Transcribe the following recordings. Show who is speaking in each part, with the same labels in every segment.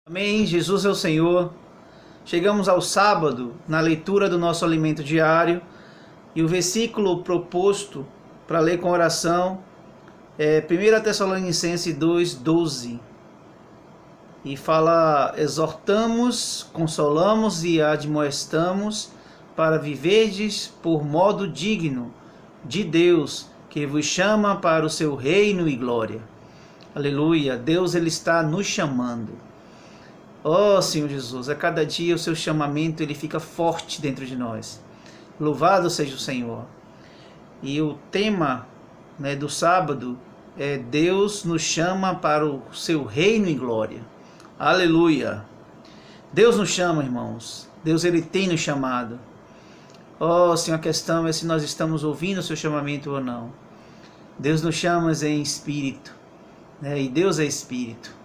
Speaker 1: Amém. Jesus é o Senhor. Chegamos ao sábado na leitura do nosso alimento diário e o versículo proposto para ler com oração é 1 Tessalonicenses 2:12 e fala: exortamos, consolamos e admoestamos para viverdes por modo digno de Deus, que vos chama para o seu reino e glória. Aleluia. Deus, Ele está nos chamando. Oh, Senhor Jesus, a cada dia o seu chamamento ele fica forte dentro de nós. Louvado seja o Senhor. E o tema, do sábado é: Deus nos chama para o seu reino e glória. Aleluia. Deus nos chama, irmãos. Deus, ele tem nos chamado. Oh, Senhor, a questão é se nós estamos ouvindo o seu chamamento ou não. Deus nos chama em espírito, e Deus é espírito.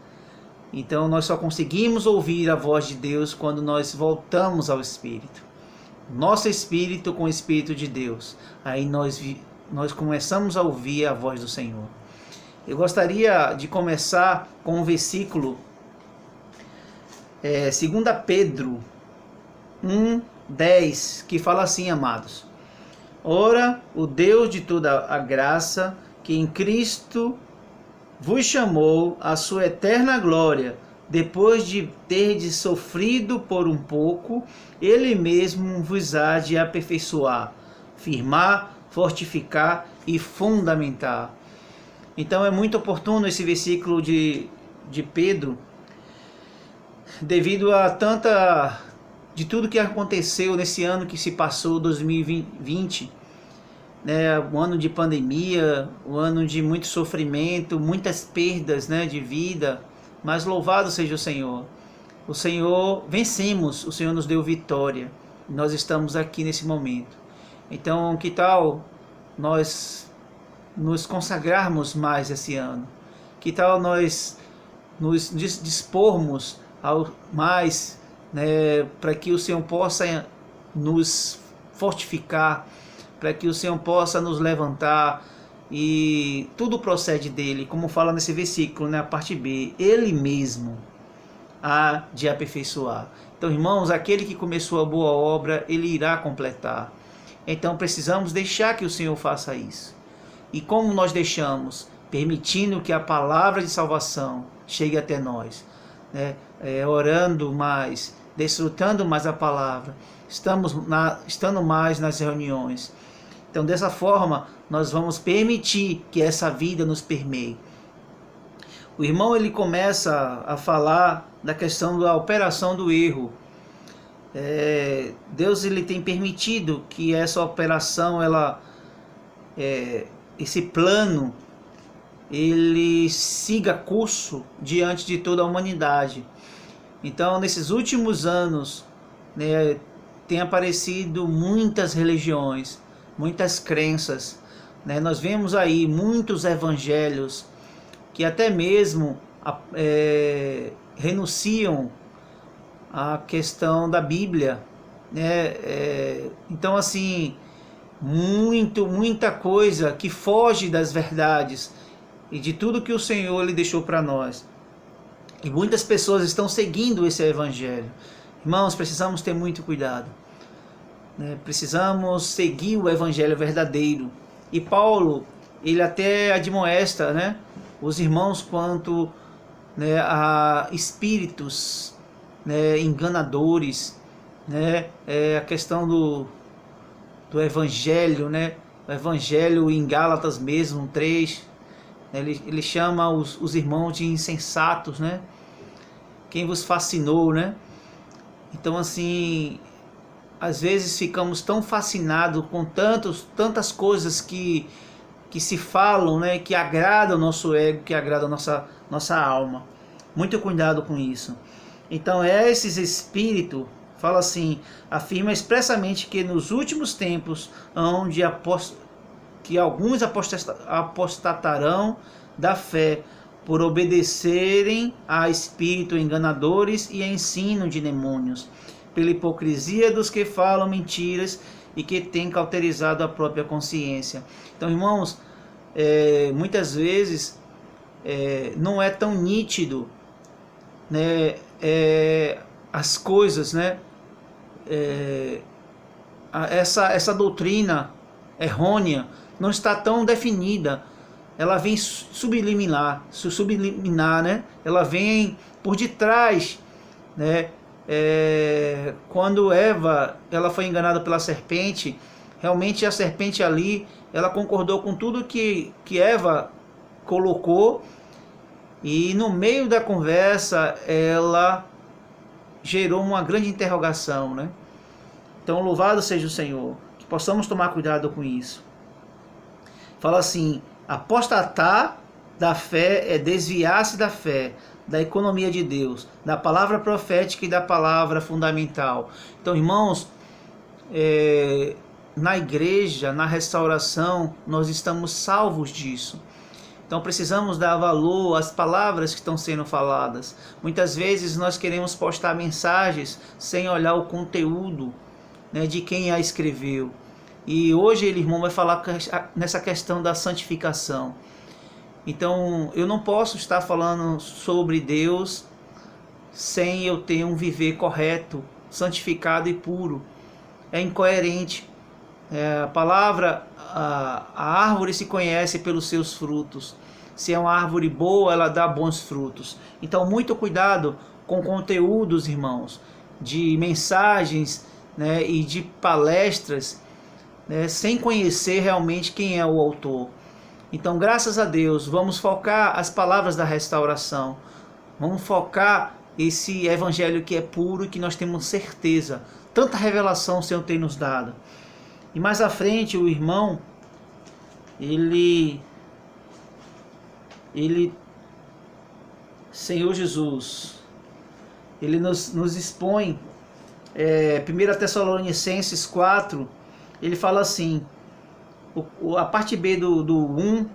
Speaker 1: Então nós só conseguimos ouvir a voz de Deus quando nós voltamos ao Espírito. Nosso Espírito com o Espírito de Deus. Aí nós começamos a ouvir a voz do Senhor. Eu gostaria de começar com um versículo, 2 Pedro 1:10, que fala assim, amados: ora, o Deus de toda a graça, que em Cristo vos chamou à sua eterna glória, depois de terdes sofrido por um pouco, Ele mesmo vos há de aperfeiçoar, firmar, fortificar e fundamentar. Então é muito oportuno esse versículo de Pedro, devido a de tudo que aconteceu nesse ano que se passou, 2020, um ano de pandemia, um ano de muito sofrimento, muitas perdas, de vida, mas louvado seja o Senhor. O Senhor, vencemos, o Senhor nos deu vitória, nós estamos aqui nesse momento. Então, que tal nós nos consagrarmos mais esse ano? Que tal nós nos dispormos mais, para que o Senhor possa nos fortificar, para que o Senhor possa nos levantar, e tudo procede dele, como fala nesse versículo, a parte B, Ele mesmo há de aperfeiçoar. Então, irmãos, aquele que começou a boa obra, Ele irá completar. Então precisamos deixar que o Senhor faça isso. E como nós deixamos? Permitindo que a palavra de salvação chegue até nós, orando mais, desfrutando mais a palavra, estando mais nas reuniões. Então, dessa forma, nós vamos permitir que essa vida nos permeie. O irmão, ele começa a falar da questão da operação do erro. Deus, ele tem permitido que essa operação, esse plano, ele siga curso diante de toda a humanidade. Então, nesses últimos anos, tem aparecido muitas religiões, muitas crenças, nós vemos aí muitos evangelhos que até mesmo renunciam à questão da Bíblia, então assim, muita coisa que foge das verdades e de tudo que o Senhor ele deixou para nós, e muitas pessoas estão seguindo esse evangelho. Irmãos, precisamos ter muito cuidado. Precisamos seguir o evangelho verdadeiro. E Paulo, ele até admoesta, os irmãos quanto, a espíritos, enganadores, a questão do evangelho, o evangelho em Gálatas mesmo, 3, ele chama os irmãos de insensatos, quem vos fascinou, Então, assim, às vezes ficamos tão fascinados com tantas coisas que se falam, que agradam o nosso ego, que agradam a nossa alma. Muito cuidado com isso. Então, esses espíritos, fala assim, afirma expressamente que nos últimos tempos, onde que alguns apostatarão da fé, por obedecerem a espíritos enganadores e a ensino de demônios, pela hipocrisia dos que falam mentiras e que têm cauterizado a própria consciência. Então, irmãos, muitas vezes não é tão nítido as coisas, né? Essa doutrina errônea não está tão definida. Ela vem subliminar, né? Ela vem por detrás, né? Quando Eva ela foi enganada pela serpente, realmente a serpente ali, ela concordou com tudo que Eva colocou, e no meio da conversa ela gerou uma grande interrogação, né? Então louvado seja o Senhor, que possamos tomar cuidado com isso. Fala assim: apostatar da fé é desviar-se da fé, da economia de Deus, da palavra profética e da palavra fundamental. Então, irmãos, na igreja, na restauração, nós estamos salvos disso. Então precisamos dar valor às palavras que estão sendo faladas. Muitas vezes nós queremos postar mensagens sem olhar o conteúdo, né, de quem a escreveu. E hoje ele, irmão, vai falar nessa questão da santificação. Então eu não posso estar falando sobre Deus sem eu ter um viver correto, santificado e puro. É incoerente. A palavra, a árvore se conhece pelos seus frutos. Se é uma árvore boa, ela dá bons frutos. Então muito cuidado com conteúdos, irmãos, de mensagens, né, e de palestras, né, sem conhecer realmente quem é o autor. Então, graças a Deus, vamos focar as palavras da restauração. Vamos focar esse evangelho que é puro e que nós temos certeza. Tanta revelação o Senhor tem nos dado. E mais à frente, o irmão, Senhor Jesus, ele nos expõe, 1 Tessalonicenses 4, ele fala assim, a parte B do 1,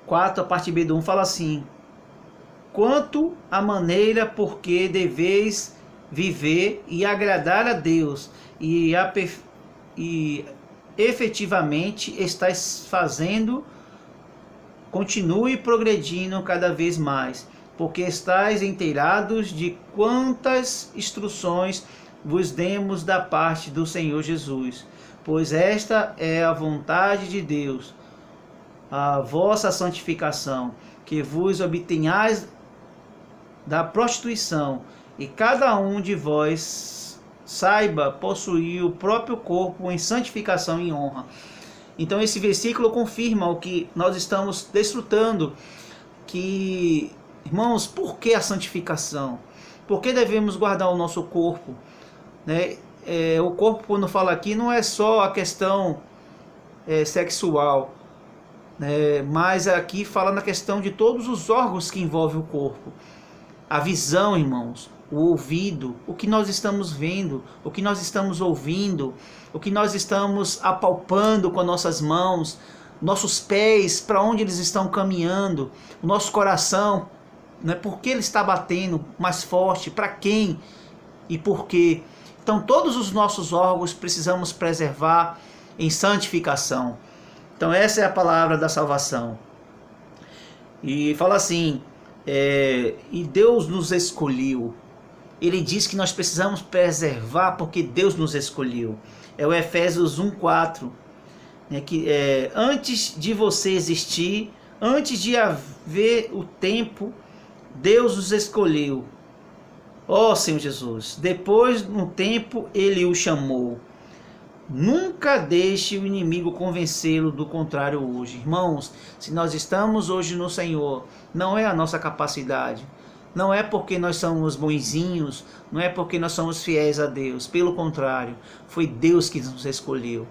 Speaker 1: 4, a parte B do 1 fala assim: quanto à maneira por que deveis viver e agradar a Deus, e efetivamente estáis fazendo, continue progredindo cada vez mais, porque estáis inteirados de quantas instruções vos demos da parte do Senhor Jesus. Pois esta é a vontade de Deus, a vossa santificação, que vos obtenhais da prostituição, e cada um de vós saiba possuir o próprio corpo em santificação e honra. Então esse versículo confirma o que nós estamos desfrutando, que, irmãos, por que a santificação? Por que devemos guardar o nosso corpo, né? O corpo, quando fala aqui, não é só a questão sexual, né? Mas aqui fala na questão de todos os órgãos que envolvem o corpo. A visão, irmãos, o ouvido, o que nós estamos vendo, o que nós estamos ouvindo, o que nós estamos apalpando com nossas mãos, nossos pés, para onde eles estão caminhando, o nosso coração, né? Por que ele está batendo mais forte, para quem e por quê. Então todos os nossos órgãos precisamos preservar em santificação. Então essa é a palavra da salvação. E fala assim, e Deus nos escolheu. Ele diz que nós precisamos preservar porque Deus nos escolheu. É o Efésios 1:4, né, que antes de você existir, antes de haver o tempo, Deus os escolheu. Ó Senhor Jesus, depois no tempo ele o chamou. Nunca deixe o inimigo convencê-lo do contrário hoje. Irmãos, se nós estamos hoje no Senhor, não é a nossa capacidade, não é porque nós somos bonzinhos, não é porque nós somos fiéis a Deus. Pelo contrário, foi Deus que nos escolheu.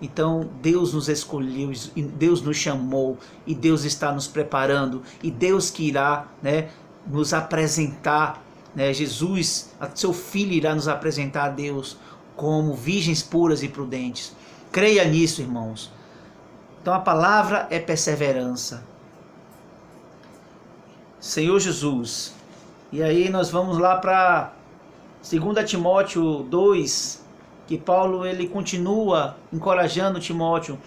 Speaker 1: Então Deus nos escolheu, Deus nos chamou, e Deus está nos preparando, e Deus que irá, né, nos apresentar, né, Jesus, seu Filho, irá nos apresentar a Deus como virgens puras e prudentes. Creia nisso, irmãos. Então a palavra é perseverança. Senhor Jesus. E aí nós vamos lá para 2 Timóteo 2, que Paulo ele continua encorajando Timóteo.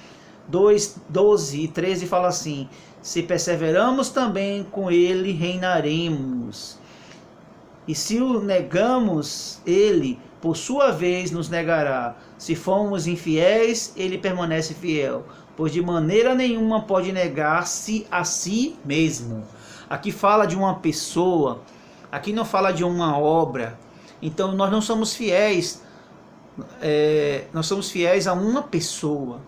Speaker 1: 2, 12 e 13 fala assim: se perseveramos também com ele reinaremos. E se o negamos, ele, por sua vez, nos negará. Se formos infiéis, ele permanece fiel, pois de maneira nenhuma pode negar-se a si mesmo. Aqui fala de uma pessoa, aqui não fala de uma obra. Então nós não somos fiéis, nós somos fiéis a uma pessoa.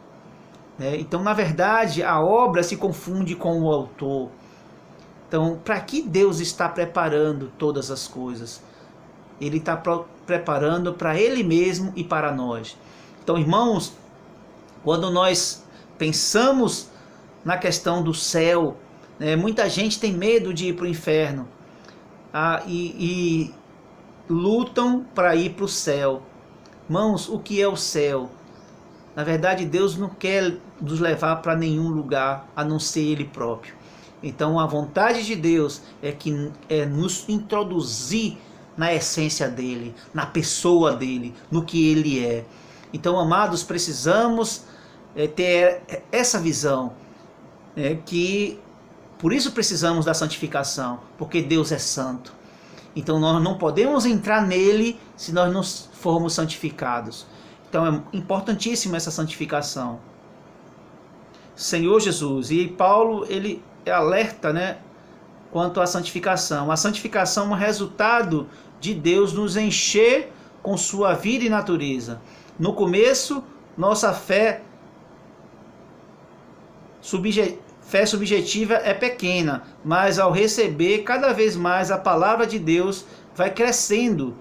Speaker 1: Então, na verdade, a obra se confunde com o autor. Então, para que Deus está preparando todas as coisas? Ele está preparando para Ele mesmo e para nós. Então, irmãos, quando nós pensamos na questão do céu, muita gente tem medo de ir para o inferno e lutam para ir para o céu. Irmãos, o que é o céu? Na verdade, Deus não quer nos levar para nenhum lugar a não ser Ele próprio. Então, a vontade de Deus é nos introduzir na essência dEle, na pessoa dEle, no que Ele é. Então, amados, precisamos ter essa visão, que por isso precisamos da santificação, porque Deus é santo. Então, nós não podemos entrar nele se nós não formos santificados. Então, é importantíssima essa santificação. Senhor Jesus, e Paulo, ele alerta, quanto à santificação. A santificação é um resultado de Deus nos encher com sua vida e natureza. No começo, nossa fé subjetiva é pequena, mas ao receber cada vez mais a palavra de Deus, vai crescendo.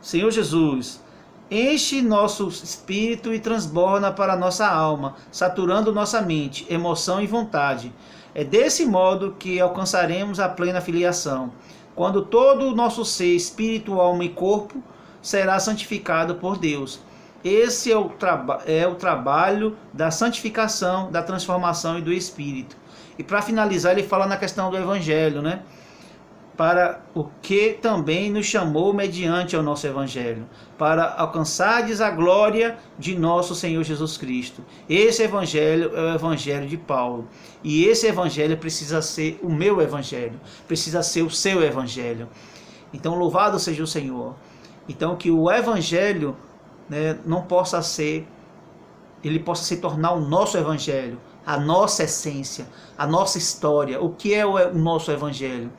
Speaker 1: Senhor Jesus, enche nosso espírito e transborda para nossa alma, saturando nossa mente, emoção e vontade. É desse modo que alcançaremos a plena filiação, quando todo o nosso ser, espírito, alma e corpo, será santificado por Deus. Esse é o trabalho da santificação, da transformação e do espírito. E para finalizar, ele fala na questão do evangelho, para o que também nos chamou mediante o nosso evangelho, para alcançardes a glória de nosso Senhor Jesus Cristo. Esse evangelho é o evangelho de Paulo, e esse evangelho precisa ser o meu evangelho, precisa ser o seu evangelho. Então, louvado seja o Senhor. Então, que o evangelho não possa ser, ele possa se tornar o nosso evangelho, a nossa essência, a nossa história. O que é o nosso evangelho?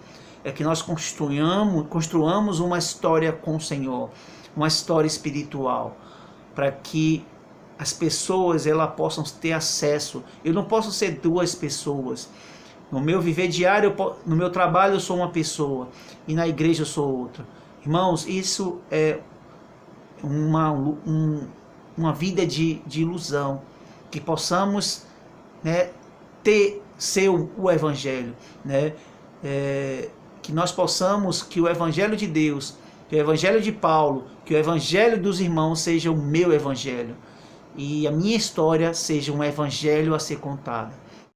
Speaker 1: É que nós construamos uma história com o Senhor, uma história espiritual, para que as pessoas elas possam ter acesso. Eu não posso ser duas pessoas. No meu viver diário, no meu trabalho eu sou uma pessoa, e na igreja eu sou outra. Irmãos, isso é uma vida de ilusão, que possamos ser o evangelho, que nós possamos, que o evangelho de Deus, que o evangelho de Paulo, que o evangelho dos irmãos seja o meu evangelho, e a minha história seja um evangelho a ser contado.